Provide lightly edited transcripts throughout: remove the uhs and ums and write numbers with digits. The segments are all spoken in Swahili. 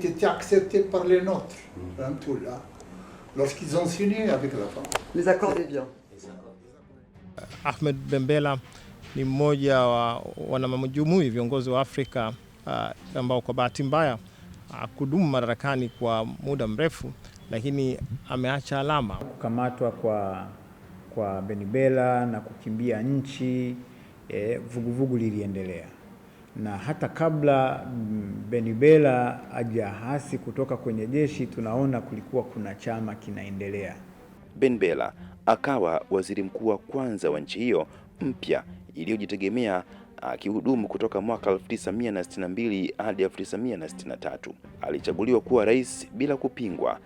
Étaient acceptés par les nôtres, tout là, lorsqu'ils ont signé avec la France. Les accords des biens. Ahmed Bembela ni mmoja wa wanamajumui viongozi wa Afrika ambao kwa bahati mbaya kudumu madarakani kwa muda mrefu, lakini ameacha alama. Kukamatwa kwa Bembela na kukimbia nchi, vuguvugu liliendelea. Na hata kabla Bembela hajahasi kutoka kwenye jeshi, tunaona kulikuwa kuna chama kinaendelea. Bembela akawa waziri mkuu wa kwanza wa nchi hiyo mpya iliyojitegemea, akihudumu kutoka mwaka 1962 hadi 1963. Alichaguliwa kuwa rais bila kupingwa.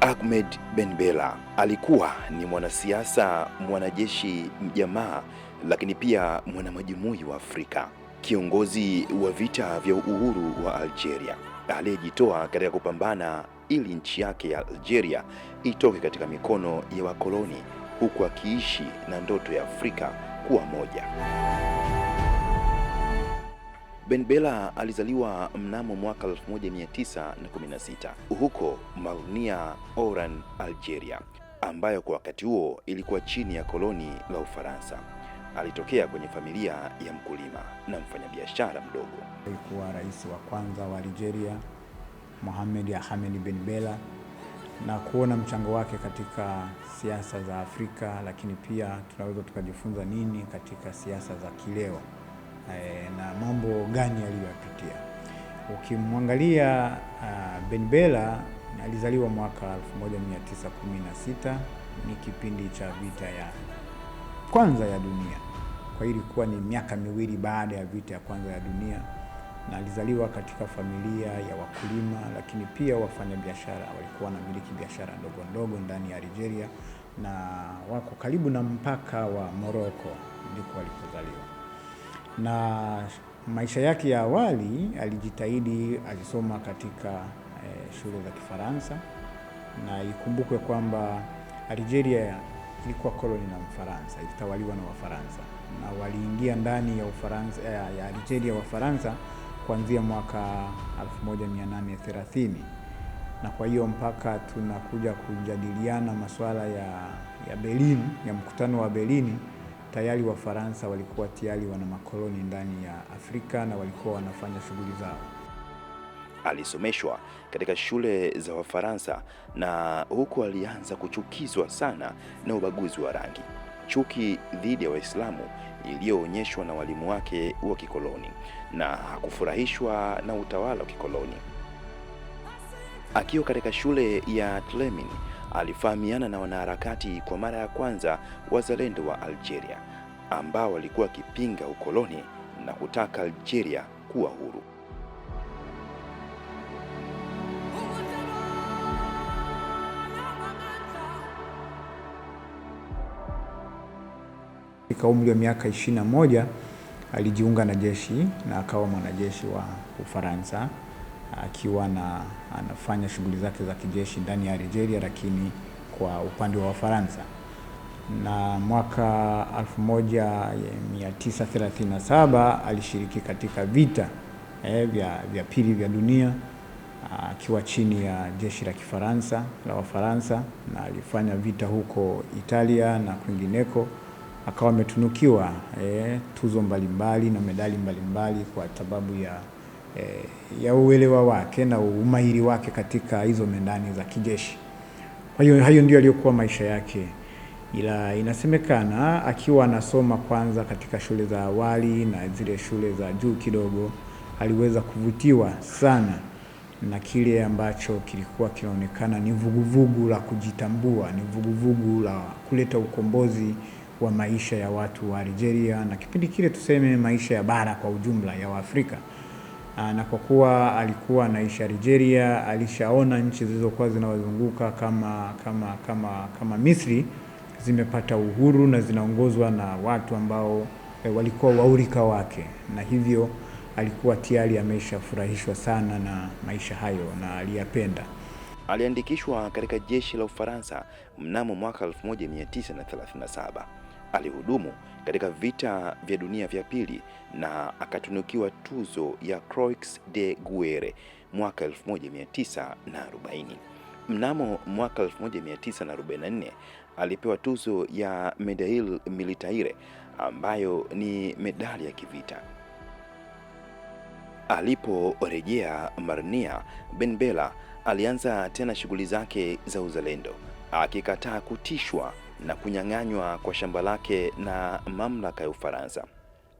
Ahmed Bembela alikuwa ni mwanasiasa, mwanajeshi mjamaa, lakini pia mwanamajumui wa Afrika, kiongozi wa vita vya uhuru wa Algeria, aliyejitoa katika kupambana ili nchi yake ya Algeria itoke katika mikono ya wakoloni, huku akiishi na ndoto ya Afrika kuwa moja. Bembela alizaliwa mnamo mwaka 1916 huko Marnia Oran, Algeria, ambayo kwa wakati huo ilikuwa chini ya koloni la Ufaransa. Alitokea kwenye familia ya mkulima na mfanyabiashara mdogo. Alikuwa rais wa kwanza wa Algeria, Mohamed Ahmed Bembela, na kuona mchango wake katika siasa za Afrika, lakini pia tunaweza tukajifunza nini katika siasa za kileo na mambo gani aliyopitia. Ukimwangalia Bembela alizaliwa mwaka 1916, ni kipindi cha vita ya kwanza ya dunia. Kwa hiyo ilikuwa ni miaka miwili baada ya vita ya kwanza ya dunia, na alizaliwa katika familia ya wakulima, lakini pia wafanyabiashara. Walikuwa wanamiliki biashara ndogo ndogo ndani ya Algeria, na wako karibu na mpaka wa Morocco ndiko walipozaliwa. Na maisha yake ya awali alijitahidi, alisoma katika shule za Kifaransa, na ikumbukwe kwamba Algeria ilikuwa koloni na Mfaransa, ilitawaliwa na Wafaransa, na waliingia ndani ya Ufaransa ya Algeria Wafaransa kuanzia mwaka 1830. Na kwa hiyo mpaka tunakuja kujadiliana masuala ya Berlin, ya mkutano wa Berlin, tayari Wafaransa walikuwa tayari wana makoloni ndani ya Afrika na walikuwa wanafanya shughuli zao. Alisomeshwa katika shule za Wafaransa, na huko alianza kuchukizwa sana na ubaguzi wa rangi, chuki dhidi ya Waislamu iliyoonyeshwa na walimu wake wa kikoloni, na hakufurahishwa na utawala wa kikoloni. Akiwa katika shule ya Tlemin, alifahamiana na wanaharakati kwa mara ya kwanza wazalendo wa Algeria, ambao walikuwa wakipinga ukoloni na kutaka Algeria kuwa huru. Katika umri wa miaka 21 alijiunga na jeshi na akawa mwanajeshi wa Ufaransa, akiwa anafanya shughuli zake za kijeshi ndani ya Algeria, lakini kwa upande wa Wafaransa. Na mwaka 1937 alishiriki katika vita vya pili vya dunia, akiwa chini ya jeshi la Kifaransa la Wafaransa, na alifanya vita huko Italia na kwingineko. Akawa ametunukiwa tuzo mbalimbali na medali mbalimbali kwa sababu ya uelewa wake na umahiri wake katika hizo medani za kijeshi. Kwa hiyo hayo ndio aliyokuwa maisha yake. Ila inasemekana akiwa anasoma kwanza katika shule za awali na zile shule za juu kidogo, aliweza kuvutiwa sana na kile ambacho kilikuwa kinaonekana ni vuguvugu la kujitambua, ni vuguvugu la kuleta ukombozi wa maisha ya watu wa Algeria, na kipindi kile tuseme maisha ya bara kwa ujumla ya Waafrika. Na kwa kuwa alikuwa anaishi Algeria, alishaona nchi zilizokuwa zinawazunguka kama Misri zimepata uhuru na zinaongozwa na watu ambao walikuwa waurika wake, na hivyo alikuwa tayari ameshafurahishwa sana na maisha hayo na aliyapenda. Aliandikishwa katika jeshi la Ufaransa mnamo mwaka 1937. Alihudumu katika vita vya dunia vya pili na akatunukiwa tuzo ya Croix de Guerre mwaka 1940. Mnamo mwaka 1944 alipewa tuzo ya Medaille Militaire ambayo ni medali ya kivita. Aliporejea Marnia, Ben Bella alianza tena shughuli zake za uzalendo, akikataa kutishwa na kunyang'anywa kwa shamba lake na mamlaka ya Ufaransa.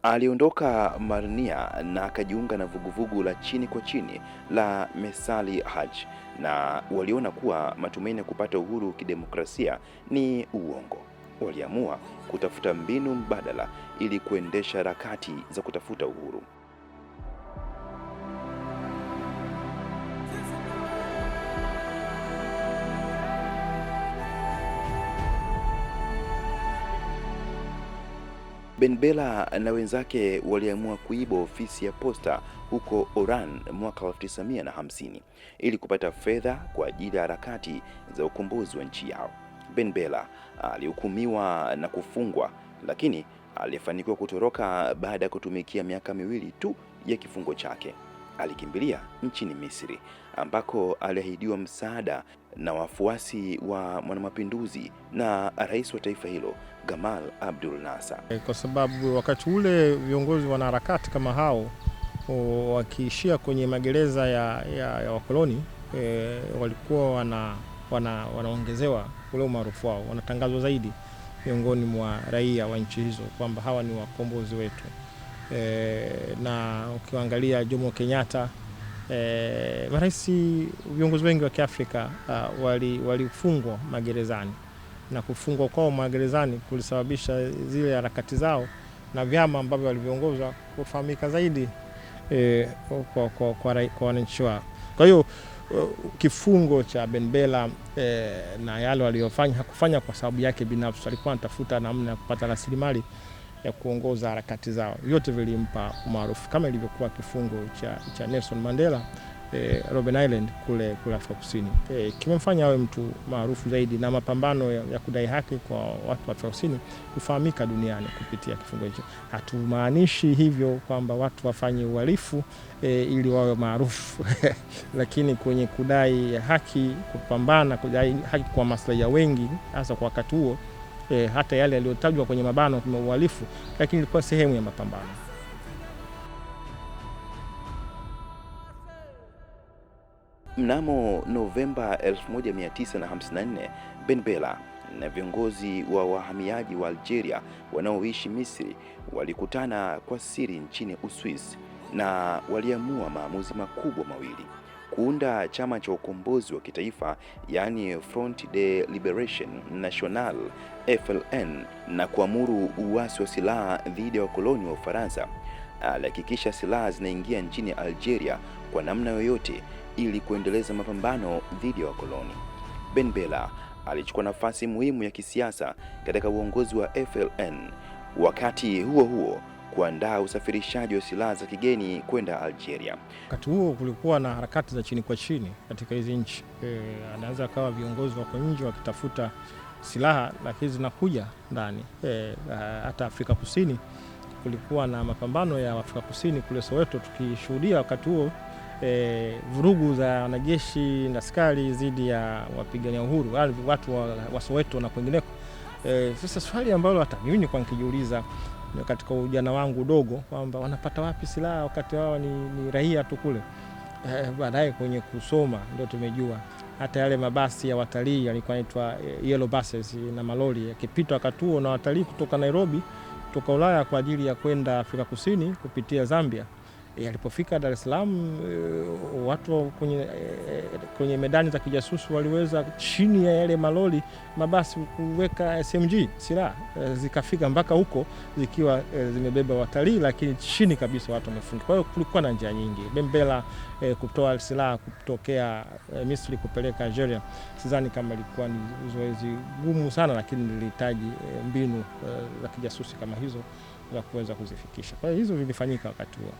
Aliondoka Marnia na akajiunga na vuguvugu la chini kwa chini la Mesali Haj, na waliona kuwa matumaini ya kupata uhuru kidemokrasia ni uongo. Waliamua kutafuta mbinu mbadala ili kuendesha harakati za kutafuta uhuru. Ben Bella na wenzake waliamua kuiba ofisi ya posta huko Oran mwaka 1950 ili kupata fedha kwa ajili ya harakati za ukombozi wa nchi yao. Ben Bella alihukumiwa na kufungwa, lakini alifanikiwa kutoroka baada ya kutumikia miaka 2 tu ya kifungo chake. Alikimbilia nchini Misri ambako aliahidiwa msaada na wafuasi wa mwanamapinduzi na rais wa taifa hilo Gamal Abdel Nasser. Kwa sababu wakati ule viongozi wanaharakati kama hao wakiishia kwenye magereza ya wakoloni, walikuwa wanaongezewa ule umaarufu wao, wanatangazwa zaidi miongoni mwa raia wa nchi hizo kwamba hawa ni wakombozi wetu. Na ukiangalia Jomo Kenyatta, marais, viongozi wengi wa Kiafrika walifungwa magerezani, na kufungwa kwao magerezani kulisababisha zile harakati zao na vyama ambavyo waliviongoza kufahamika zaidi kwa wananchi wao. Kwa hiyo kifungo cha Ben Bella na yale waliyofanya hakufanya kwa sababu yake binafsi, alikuwa anatafuta namna ya kupata rasilimali ya kuongoza harakati zao. Yote vilimpa umaarufu kama ilivyokuwa kifungo cha Nelson Mandela Robben Island kule Afrika Kusini. Kimemfanya awe mtu maarufu zaidi, na mapambano ya kudai haki kwa watu wa Afrika Kusini kufahamika duniani kupitia kifungo hicho. Hatumaanishi hivyo kwamba watu wafanye uhalifu ili wawe maarufu lakini kwenye kudai haki, kupambana kudai haki kwa maslahi ya wengi, hasa kwa wakati huo, hata yale yaliyotajwa kwenye mabano kama uhalifu, lakini ilikuwa sehemu ya mapambano. Mnamo Novemba 1954, Ben Bella na viongozi wa wahamiaji wa Algeria wanaoishi Misri walikutana kwa siri nchini Uswisi na waliamua maamuzi makubwa mawili: kuunda chama cha ukombozi wa kitaifa, yani Front de Liberation National FLN, na kuamuru uasi wa silaha dhidi ya wakoloni wa Ufaransa. Alihakikisha silaha zinaingia nchini Algeria kwa namna yoyote ili kuendeleza mapambano dhidi ya wakoloni. Ben Bella alichukua nafasi muhimu ya kisiasa katika uongozi wa FLN. Wakati huo huo, kuandaa usafirishaji wa silaha za kigeni kwenda Algeria. Wakati huo kulikuwa na harakati za chini kwa chini katika hizi nchi. Anaweza kawa viongozi wako nje wakitafuta silaha, lakini zinakuja ndani. Hata Afrika Kusini kulikuwa na mapambano ya Afrika Kusini kule Soweto, tukishuhudia wakati huo vurugu za wanajeshi na askari dhidi ya wapigania uhuru, watu wa Soweto na kwingineko. Sasa swali ambalo hata mimi nilikuwa nikijiuliza katika ujana wangu dogo kwamba wanapata wapi silaha wakati wao ni raia tu kule. Baadaye kwenye kusoma ndio tumejua hata yale mabasi ya watalii yalikuwa yanaitwa yellow buses na malori yakipita wakati huo na watalii kutoka Nairobi, kutoka Ulaya kwa ajili ya kwenda Afrika Kusini kupitia Zambia. Alipofika Dar es Salaam, watu kwenye medani za kijasusi waliweza chini ya yale malori mabasi kuweka SMG silaha, zikafika mpaka huko zikiwa zimebeba watalii, lakini chini kabisa watu wamefunga. Kwa hiyo kulikuwa na njia nyingi. Ben Bella kutoa silaha kutokea Misri kupeleka Algeria, sidhani kama ilikuwa ni zoezi gumu sana, lakini lilihitaji mbinu za kijasusi kama hizo za kuweza kuzifikisha. Kwa hiyo hizo vilifanyika wakati huo.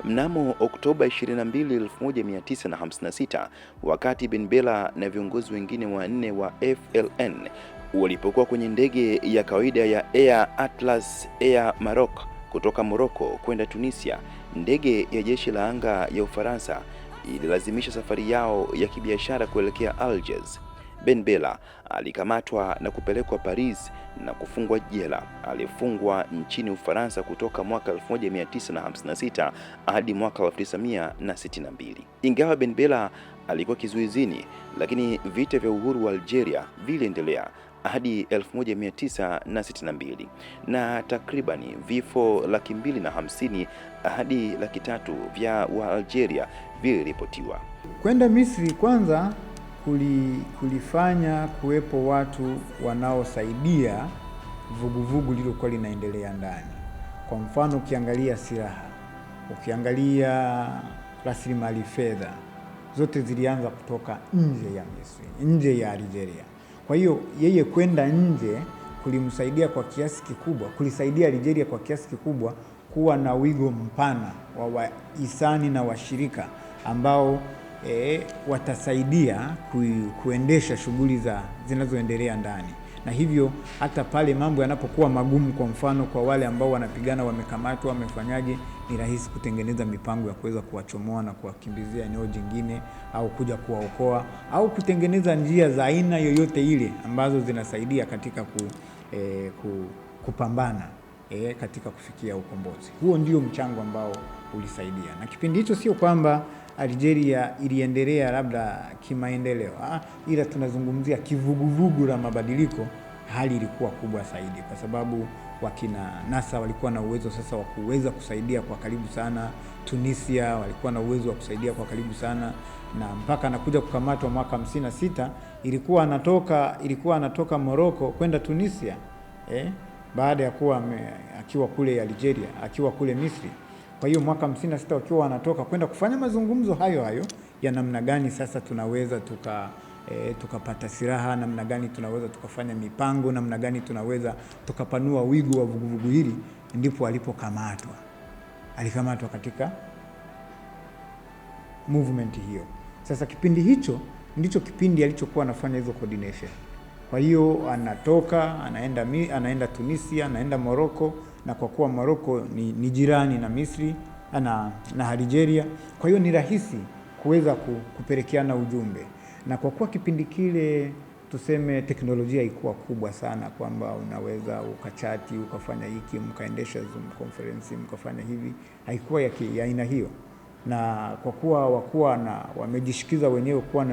Mnamo Oktoba 22, 1956, wakati Ben Bella na viongozi wengine wanne wa FLN walipokuwa kwenye ndege ya kawaida ya Air Atlas Air Maroc kutoka Morocco kwenda Tunisia, ndege ya jeshi la anga ya Ufaransa ililazimisha safari yao ya kibiashara kuelekea Algiers. Ben Bella alikamatwa na kupelekwa Paris na kufungwa jela. Alifungwa nchini Ufaransa kutoka mwaka 1956 hadi mwaka 1962. Ingawa Ben Bella alikuwa kizuizini, lakini vita vya uhuru wa Algeria viliendelea hadi 1962 na takribani vifo 250,000 hadi 300,000 vya wa Algeria viliripotiwa. Kwenda Misri kwanza kulifanya kuwepo watu wanaosaidia vuguvugu lililokuwa linaendelea ndani. Kwa mfano, ukiangalia silaha, ukiangalia rasilimali fedha, zote zilianza kutoka nje ya Misri, nje ya Algeria. Kwa hiyo yeye kwenda nje kulimsaidia kwa kiasi kikubwa, kulisaidia Algeria kwa kiasi kikubwa kuwa na wigo mpana wa wahisani na washirika ambao watasaidia kuendesha shughuli zinazoendelea ndani. Na hivyo hata pale mambo yanapokuwa magumu, kwa mfano kwa wale ambao wanapigana, wamekamatwa, wamefanyaje, ni rahisi kutengeneza mipango ya kuweza kuwachomoa na kuwakimbizia eneo jingine, au kuja kuwaokoa, au kutengeneza njia za aina yoyote ile ambazo zinasaidia katika kupambana katika kufikia ukombozi. Huo ndio mchango ambao ulisaidia. Na kipindi hicho sio kwamba Algeria iliendelea labda kimaendeleo, ila tunazungumzia kivuguvugu la mabadiliko. Hali ilikuwa kubwa zaidi, kwa sababu wakina NASA walikuwa na uwezo sasa wa kuweza kusaidia kwa karibu sana. Tunisia walikuwa na uwezo wa kusaidia kwa karibu sana, na mpaka anakuja kukamatwa mwaka 56 ilikuwa anatoka Morocco kwenda Tunisia, baada ya kuwa akiwa kule Algeria, akiwa kule Misri. Kwa hiyo mwaka 56 wakiwa wanatoka kwenda kufanya mazungumzo hayo ya namna gani sasa tunaweza tukapata silaha, namna gani tunaweza tukafanya mipango, namna gani tunaweza tukapanua wigo wa vuguvugu hili, ndipo alipokamatwa. Alikamatwa katika movement hiyo. Sasa kipindi hicho ndicho kipindi alichokuwa anafanya hizo coordination. Kwa hiyo anaenda Tunisia, anaenda Morocco, na kwa kuwa Morocco ni jirani na Misri na Algeria, kwa hiyo ni rahisi kuweza kupelekeana ujumbe. Na kwa kuwa kipindi kile tuseme teknolojia ilikuwa kubwa sana, kwamba unaweza ukachati, ukafanya hiki, mkaendesha Zoom conference, mkafanya hivi, haikuwa ya aina hiyo. Na kwa kuwa wamejishikiza wenyewe kuwa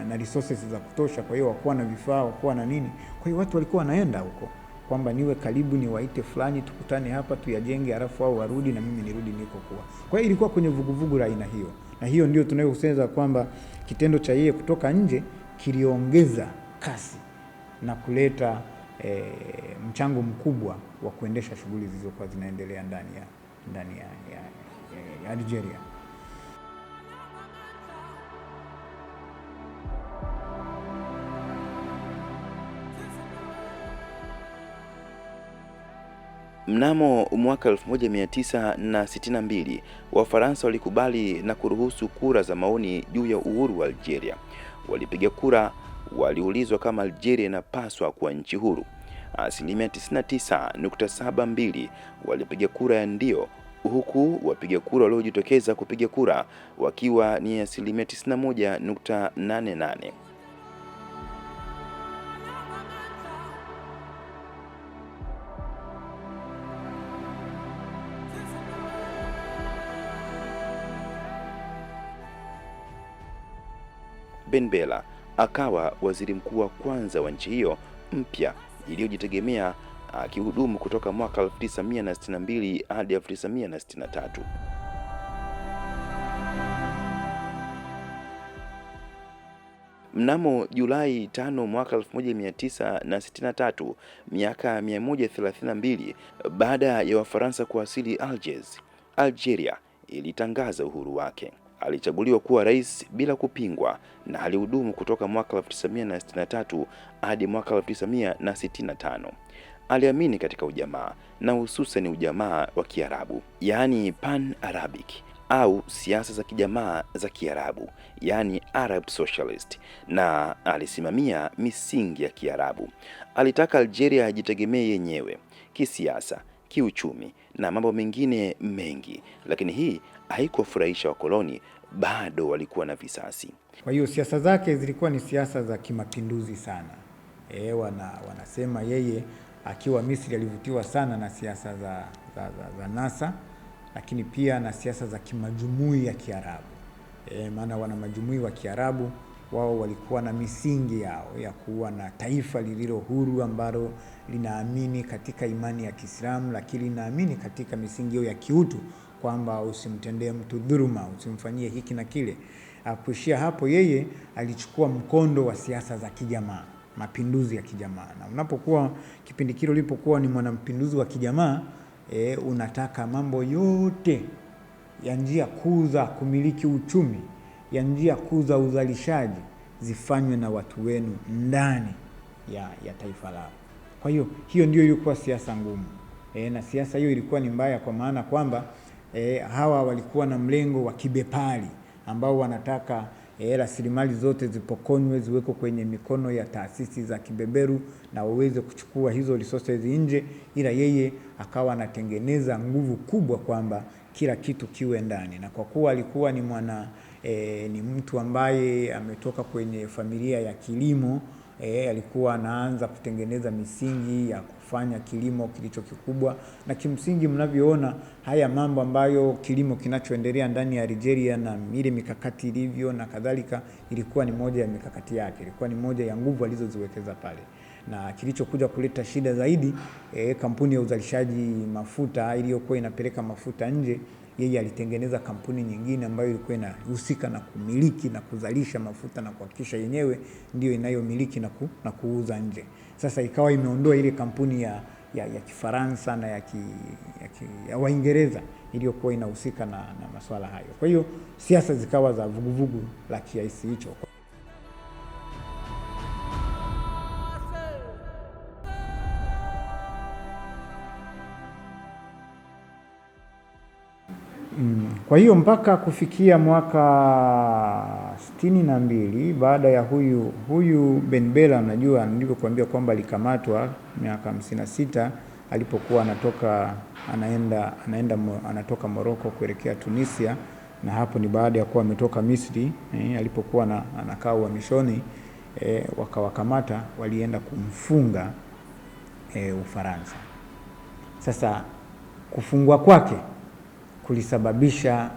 na resources za kutosha, kwa hiyo wakuwa na vifaa, wakuwa na nini, kwa hiyo watu walikuwa wanaenda huko, kwamba niwe karibu, ni waite fulani, tukutane hapa tuyajenge, halafu au warudi na mimi nirudi niko kuwa. Kwa hiyo ilikuwa kwenye vuguvugu la aina hiyo, na hiyo ndio tunayosema kwamba kitendo cha yeye kutoka nje kiliongeza kasi na kuleta mchango mkubwa wa kuendesha shughuli zilizokuwa zinaendelea ndani ya Algeria. Mnamo mwaka 1962 Wafaransa walikubali na kuruhusu kura za maoni juu ya uhuru wa Algeria. Walipiga kura, waliulizwa kama Algeria inapaswa kuwa nchi huru. 99.72% walipiga kura ya ndio, huku wapiga kura waliojitokeza kupiga kura wakiwa ni 91.88%. Ben Bella akawa waziri mkuu wa kwanza wa nchi hiyo mpya iliyojitegemea, akihudumu kutoka mwaka 1962 hadi 1963. Mnamo Julai 5 mwaka 1963, miaka 132 baada ya Wafaransa kuwasili Algiers, Algeria ilitangaza uhuru wake. Alichaguliwa kuwa rais bila kupingwa na alihudumu kutoka mwaka 1963 hadi mwaka 1965. aliamini katika ujamaa na hususan ujamaa wa Kiarabu, yaani Pan-Arabic, au siasa za kijamaa za Kiarabu, yaani Arab Socialist, na alisimamia misingi ya Kiarabu. Alitaka Algeria ajitegemee yenyewe kisiasa, kiuchumi na mambo mengine mengi, lakini hii haikuwafurahisha wakoloni, bado walikuwa na visasi. Kwa hiyo siasa zake zilikuwa ni siasa za kimapinduzi sana. Wanasema yeye akiwa Misri alivutiwa sana na siasa za NASA, lakini pia na siasa za kimajumui ya Kiarabu. Maana wana majumui wa Kiarabu wao walikuwa na misingi yao ya kuwa na taifa lililo huru ambalo linaamini katika imani ya Kiislamu, lakini linaamini katika misingi ya kiutu, kwamba usimtendee mtu dhuluma, usimfanyie hiki na kile. Kuishia hapo, yeye alichukua mkondo wa siasa za kijamaa, mapinduzi ya kijamaa. Na unapokuwa kipindi kile ulipokuwa ni mwanampinduzi wa kijamaa, unataka mambo yote ya njia kuu za kumiliki uchumi, ya njia kuu za uzalishaji zifanywe na watu wenu ndani ya taifa lao. Kwa hiyo hiyo ndio ilikuwa siasa ngumu. Na siasa hiyo ilikuwa ni mbaya kwa maana kwamba hawa walikuwa na mlengo wa kibepari ambao wanataka rasilimali zote zipokonywe, ziweko kwenye mikono ya taasisi za kibeberu na waweze kuchukua hizo resources nje, ila yeye akawa anatengeneza nguvu kubwa kwamba kila kitu kiwe ndani. Na kwa kuwa alikuwa ni mtu ambaye ametoka kwenye familia ya kilimo, alikuwa anaanza kutengeneza misingi ya kufanya kilimo kilicho kikubwa. Na kimsingi mnavyoona haya mambo ambayo kilimo kinachoendelea ndani ya Algeria na ile mikakati ilivyo na kadhalika, ilikuwa ni moja ya mikakati yake, ilikuwa ni moja ya nguvu alizoziwekeza pale. Na kilichokuja kuleta shida zaidi, kampuni ya uzalishaji mafuta iliyokuwa inapeleka mafuta nje, yeye alitengeneza kampuni nyingine ambayo ilikuwa inahusika na kumiliki na kuzalisha mafuta na kuhakikisha yenyewe ndio inayomiliki na kuuza nje. Sasa ikawa imeondoa ile kampuni ya Kifaransa na ya Waingereza iliyokuwa inahusika na masuala hayo. Kwa hiyo siasa zikawa za vuguvugu la kiasi hicho. Kwa hiyo mpaka kufikia mwaka 62 baada ya huyu Ben Bella, unajua nilivyokuambia kwamba alikamatwa miaka 56 alipokuwa anatoka Morocco kuelekea Tunisia, na hapo ni baada ya kuwa ametoka Misri. Alipokuwa anakaa uhamishoni, wakawakamata, walienda kumfunga Ufaransa. Sasa kufungwa kwake kulisababisha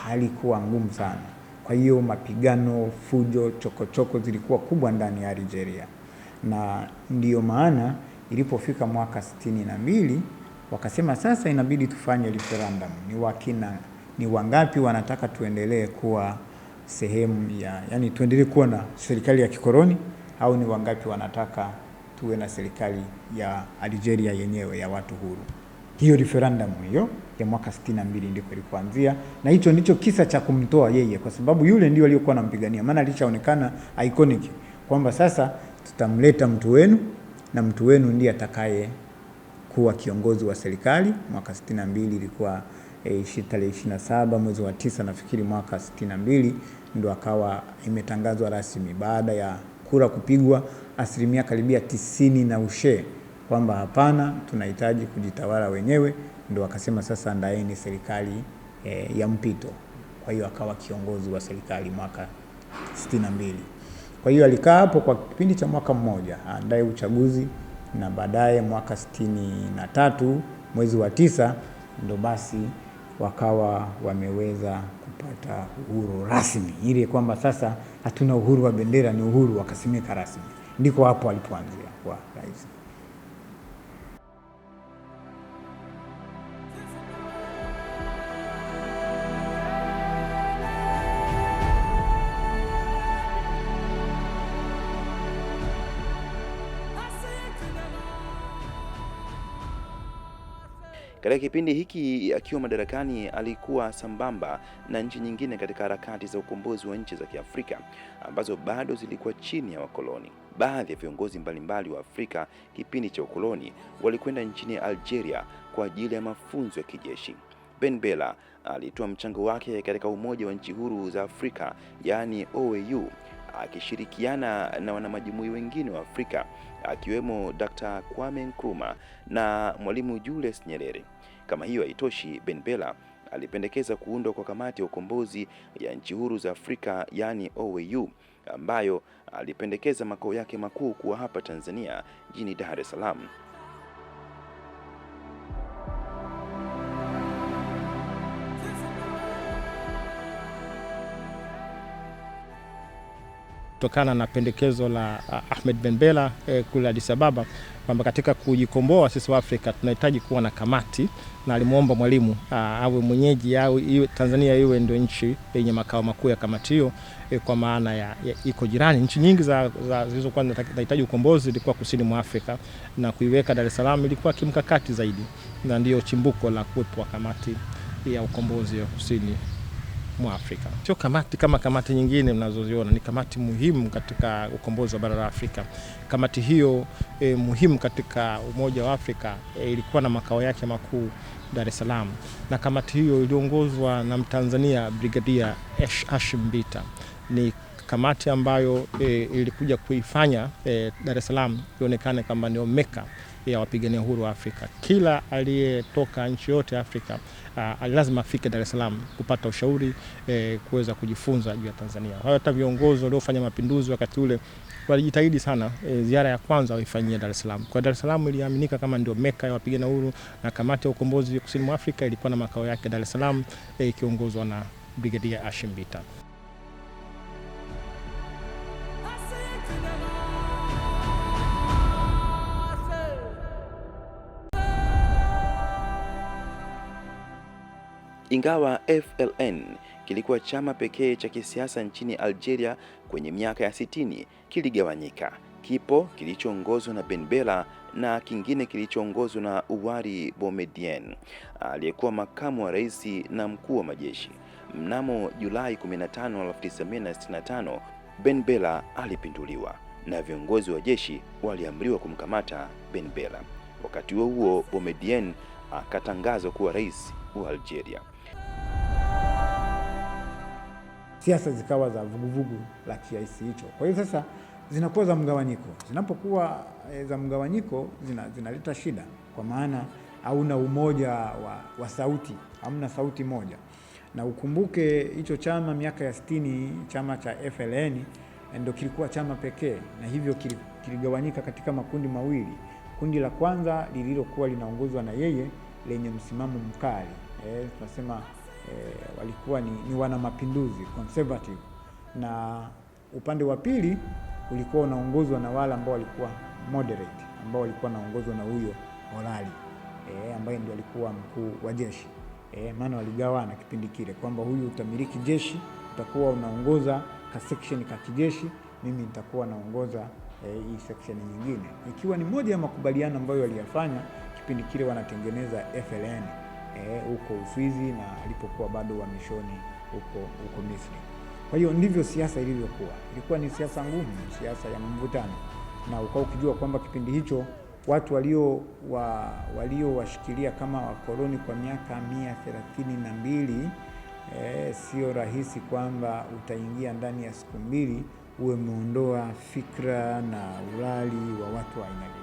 hali kuwa ngumu sana. Kwa hiyo mapigano, fujo, chokochoko zilikuwa kubwa ndani ya Algeria. Na ndiyo maana ilipofika mwaka 62 wakasema sasa inabidi tufanye referendum. Ni wangapi wanataka tuendelee kuwa sehemu yani tuendelee kuwa na serikali ya kikoloni, au ni wangapi wanataka tuwe na serikali ya Algeria yenyewe ya watu huru. Hiyo referendum hiyo ya mwaka 62 ndiko ilipoanzia, na hicho ndicho kisa cha kumtoa yeye, kwa sababu yule ndio aliyokuwa anampigania. Maana alishaonekana iconic kwamba sasa tutamleta mtu wenu na mtu wenu ndiye atakaye kuwa kiongozi wa serikali. Mwaka 62 ilikuwa tarehe 27 mwezi wa 9 nafikiri mwaka 62 ndio akawa imetangazwa rasmi, baada ya kura kupigwa asilimia karibia 90 na ushe, kwamba hapana, tunahitaji kujitawala wenyewe. Ndio akasema sasa ndaeni serikali ya mpito. Kwa hiyo akawa kiongozi wa serikali mwaka 62. Kwa hiyo alikaa hapo kwa kipindi cha mwaka mmoja, andaye uchaguzi, na baadaye mwaka 63 mwezi wa 9 ndio basi wakawa wameweza kupata uhuru rasmi, ile kwamba sasa hatuna uhuru wa bendera, ni uhuru wakasimika rasmi. Ndiko hapo alipoanzia kwa rais. Katika kipindi hiki akiwa madarakani, alikuwa sambamba na nchi nyingine katika harakati za ukombozi wa nchi za Kiafrika ambazo bado zilikuwa chini ya wakoloni. Baadhi ya viongozi mbalimbali wa Afrika kipindi cha ukoloni walikwenda nchini Algeria kwa ajili ya mafunzo ya kijeshi. Ben Bella alitoa mchango wake katika Umoja wa Nchi Huru za Afrika, yaani OAU, akishirikiana na wanamajumui wengine wa Afrika akiwemo Dr. Kwame Nkrumah na Mwalimu Julius Nyerere. Kama hiyo haitoshi, Ben Bella alipendekeza kuundwa kwa kamati ya ukombozi ya nchi huru za Afrika, yaani OAU, ambayo alipendekeza makao yake makuu kuwa hapa Tanzania, jijini Dar es Salaam. Kutokana na pendekezo la Ahmed Ben Bella kule Addis Ababa kwamba katika kujikomboa sisi wa Afrika tunahitaji kuwa na kamati, na alimuomba Mwalimu awe mwenyeji au iwe Tanzania iwe ndio nchi yenye makao makuu ya kamati hiyo, kwa maana ya iko jirani. Nchi nyingi zilizokuwa zinahitaji ukombozi zilikuwa kusini mwa Afrika, na kuiweka Dar es Salaam ilikuwa kimkakati zaidi, na ndio chimbuko la kuwepo wa kamati ya ukombozi ya kusini mwa Afrika. Sio kamati kama kamati nyingine mnazoziona, ni kamati muhimu katika ukombozi wa bara la Afrika. Kamati hiyo muhimu katika Umoja wa Afrika ilikuwa na makao yake makuu Dar es Salaam, na kamati hiyo iliongozwa na Mtanzania Brigadier Hashim Mbita. Ni kamati ambayo ilikuja kuifanya Dar es Salaam ionekane kama ndio Mecca ya wapigania uhuru wa Afrika. Kila aliyetoka nchi yote Afrika lazima afike Dar es Salaam kupata ushauri, kuweza kujifunza juu ya Tanzania. Hata viongozi waliofanya mapinduzi wakati ule walijitahidi sana ziara ya kwanza waifanyie Dar es Salaam. Kwa Dar es Salaam iliaminika kama ndio Mecca ya wapigania uhuru, na kamati ya ukombozi kusini mwa Afrika ilikuwa na makao yake Dar es Salaam, ikiongozwa na Brigadier Hashim Mbita. Ingawa FLN kilikuwa chama pekee cha kisiasa nchini Algeria kwenye miaka ya 60, kiligawanyika. Kipo kilichoongozwa na Ben Bella na kingine kilichoongozwa na Ouari Boumediene, aliyekuwa makamu wa rais na mkuu wa majeshi. Mnamo Julai 15, 1965, Ben Bella alipinduliwa na viongozi wa jeshi waliamriwa kumkamata Ben Bella. Wakati huo Boumediene akatangazwa kuwa rais wa Algeria. Siasa zikawa za vuguvugu la kiasi hicho. Kwa hiyo sasa zinakuwa za mgawanyiko. Zinapokuwa za mgawanyiko zinaleta shida, kwa maana hauna umoja wa sauti, hamna sauti moja. Na ukumbuke hicho chama miaka ya 60, chama cha FLN ndio kilikuwa chama pekee, na hivyo kiligawanyika katika makundi mawili. Kundi la kwanza lililokuwa linaongozwa na yeye lenye msimamo mkali, tunasema walikuwa ni wana mapinduzi conservative, na upande wa pili ulikuwa unaongozwa na wale ambao walikuwa moderate, ambao walikuwa naongozwa na huyo Olali ambaye ndio alikuwa mkuu wa jeshi. Maana waligawana kipindi kile kwamba huyu utamiliki jeshi, utakuwa unaongoza ka section ka kijeshi, mimi nitakuwa naongoza hii section nyingine, ikiwa ni moja ya makubaliano ambayo waliyafanya kipindi kile wanatengeneza FLN huko Uswizi na alipokuwa bado wamishoni huko Misri. Kwa hiyo ndivyo siasa ilivyokuwa. Ilikuwa ni siasa ngumu, siasa ya mvutano, na ukijua kwamba kipindi hicho watu waliowashikilia kama wakoloni kwa miaka 132, sio rahisi kwamba utaingia ndani ya siku mbili uwe umeondoa fikra na ulali wa watu wa aina hiyo.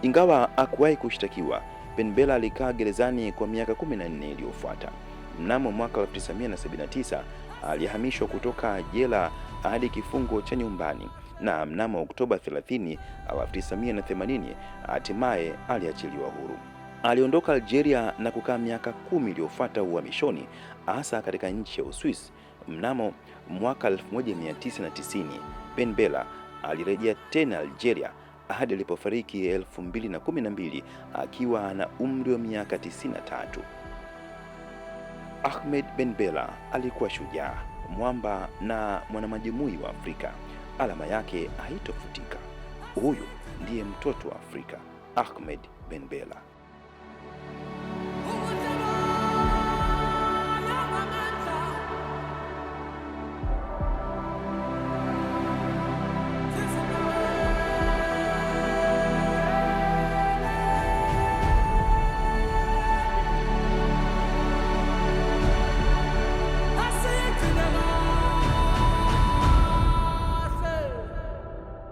Ingawa hakuwahi kushtakiwa, Ben Bella alikaa gerezani kwa miaka 14 iliyofuata. Mnamo mwaka 1979 alihamishwa kutoka jela hadi kifungo cha nyumbani, na mnamo Oktoba 30, 1980 hatimaye aliachiliwa huru. Aliondoka Algeria na kukaa miaka 10 iliyofuata uhamishoni, hasa katika nchi ya Uswisi. Mnamo mwaka 1990 Ben Bella alirejea tena Algeria hadi alipofariki 2012 akiwa na umri wa miaka 93. Ahmed Ben Bella alikuwa shujaa, mwamba na mwanamajumui wa Afrika. Alama yake haitofutika. Huyu ndiye mtoto wa Afrika, Ahmed Ben Bella.